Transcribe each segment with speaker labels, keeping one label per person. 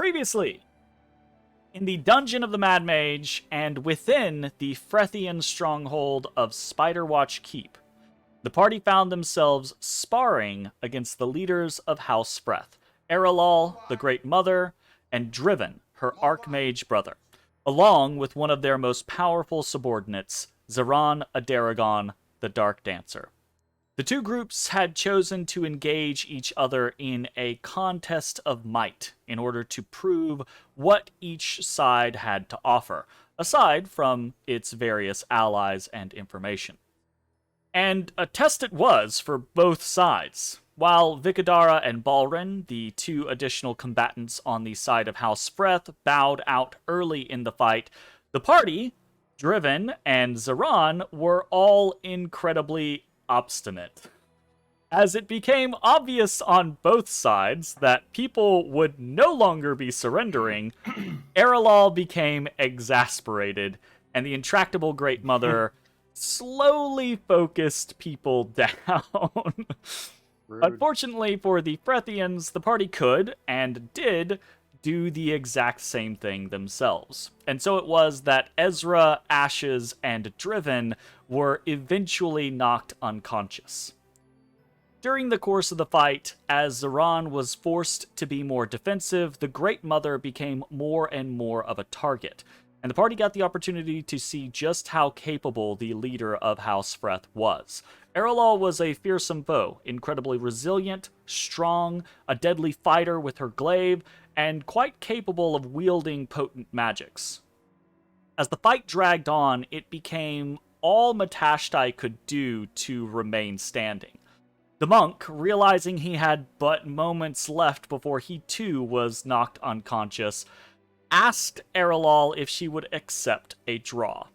Speaker 1: Previously, in the dungeon of the Mad Mage and within the Frethian stronghold of Spiderwatch Keep, the party found themselves sparring against the leaders of House Freth, Erelal, the Great Mother, and Driven, her Archmage brother, along with one of their most powerful subordinates, Zeran Adaragon, the Dark Dancer. The two groups had chosen to engage each other in a contest of might in order to prove what each side had to offer, aside from its various allies and information. And a test it was for both sides. While Vikadara and Balrin, the two additional combatants on the side of House Freth, bowed out early in the fight, the party, Driven and Zeran, were all incredibly obstinate. As it became obvious on both sides that people would no longer be surrendering, Erelal became exasperated, and the intractable Great Mother slowly focused people down. Unfortunately for the Frethians, the party could, and did, do the exact same thing themselves. And so it was that Ezrah, Ashes, and Driven were eventually knocked unconscious. During the course of the fight, as Zeran was forced to be more defensive, the Great Mother became more and more of a target, and the party got the opportunity to see just how capable the leader of House Freth was. Erelal was a fearsome foe, incredibly resilient, strong, a deadly fighter with her glaive, and quite capable of wielding potent magics. As the fight dragged on, it became all Matashtai could do to remain standing. The monk, realizing he had but moments left before he too was knocked unconscious, asked Erelal if she would accept a draw.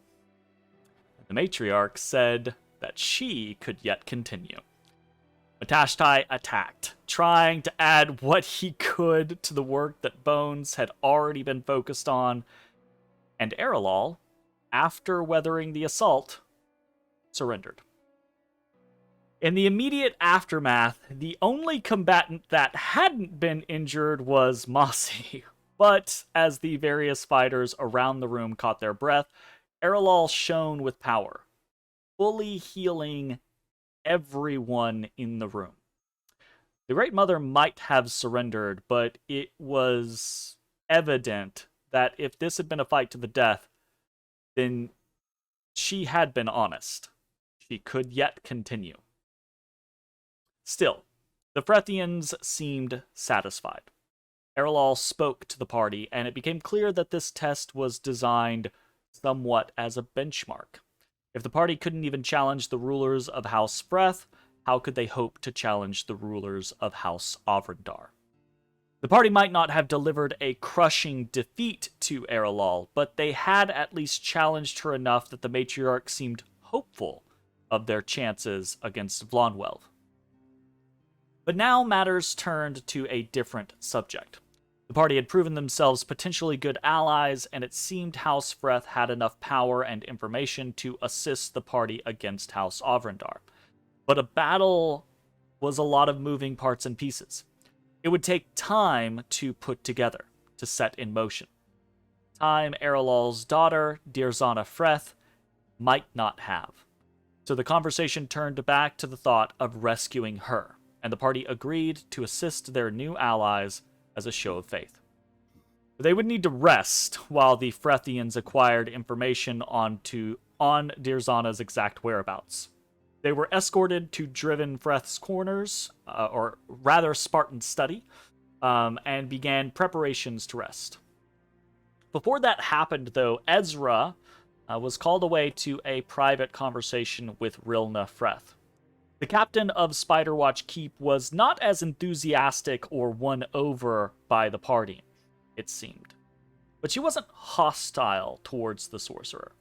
Speaker 1: The matriarch said that she could yet continue. Matashtai attacked, trying to add what he could to the work that Bones had already been focused on, and Erelal, after weathering the assault, surrendered. In the immediate aftermath, the only combatant that hadn't been injured was Mossy, but as the various fighters around the room caught their breath, Erelal shone with power, fully healing everyone in the room. The Great Mother might have surrendered, but it was evident that if this had been a fight to the death, then she had been honest. She could yet continue. Still, the Frethians seemed satisfied. Erelal spoke to the party, and it became clear that this test was designed somewhat as a benchmark. If the party couldn't even challenge the rulers of House Freth, how could they hope to challenge the rulers of House Avrendar? The party might not have delivered a crushing defeat to Erelal, but they had at least challenged her enough that the matriarch seemed hopeful of their chances against Vlonwelv. But now matters turned to a different subject. The party had proven themselves potentially good allies, and it seemed House Freth had enough power and information to assist the party against House Avrendar. But a battle was a lot of moving parts and pieces. It would take time to put together, to set in motion. Time Erelal's daughter, Dirzana Freth, might not have. So the conversation turned back to the thought of rescuing her, and the party agreed to assist their new allies as a show of faith. They would need to rest while the Frethians acquired information on Dirzana's exact whereabouts. They were escorted to Driven Freth's quarters, or rather Spartan study, and began preparations to rest. Before that happened, though, Ezrah was called away to a private conversation with Rilna Freth. The captain of Spiderwatch Keep was not as enthusiastic or won over by the party, it seemed. But she wasn't hostile towards the sorcerer.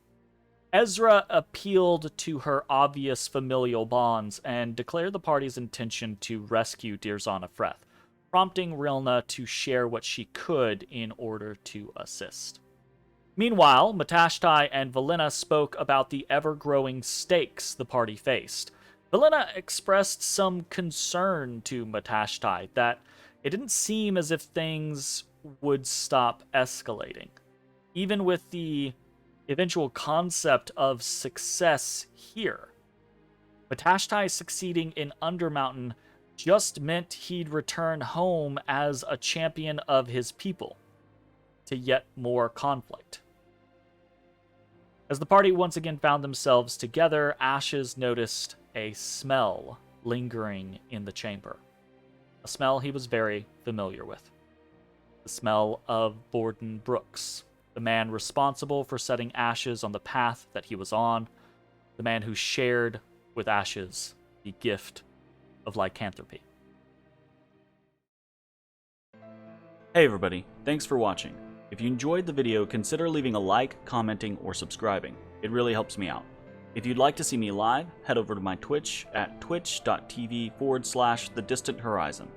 Speaker 1: Ezrah appealed to her obvious familial bonds and declared the party's intention to rescue Dirzana Freth, prompting Rilna to share what she could in order to assist. Meanwhile, Matashtai and Valina spoke about the ever-growing stakes the party faced. Valina expressed some concern to Matashtai that it didn't seem as if things would stop escalating. Even with the eventual concept of success here, Matashtai succeeding in Undermountain just meant he'd return home as a champion of his people, to yet more conflict. As the party once again found themselves together, Ashes noticed a smell lingering in the chamber. A smell he was very familiar with. The smell of Borden Brooks, the man responsible for setting Ashes on the path that he was on, the man who shared with Ashes the gift of lycanthropy. Hey everybody, thanks for watching. If you enjoyed the video, consider leaving a like, commenting, or subscribing. It really helps me out. If you'd like to see me live, head over to my Twitch at twitch.tv/thedistanthorizon.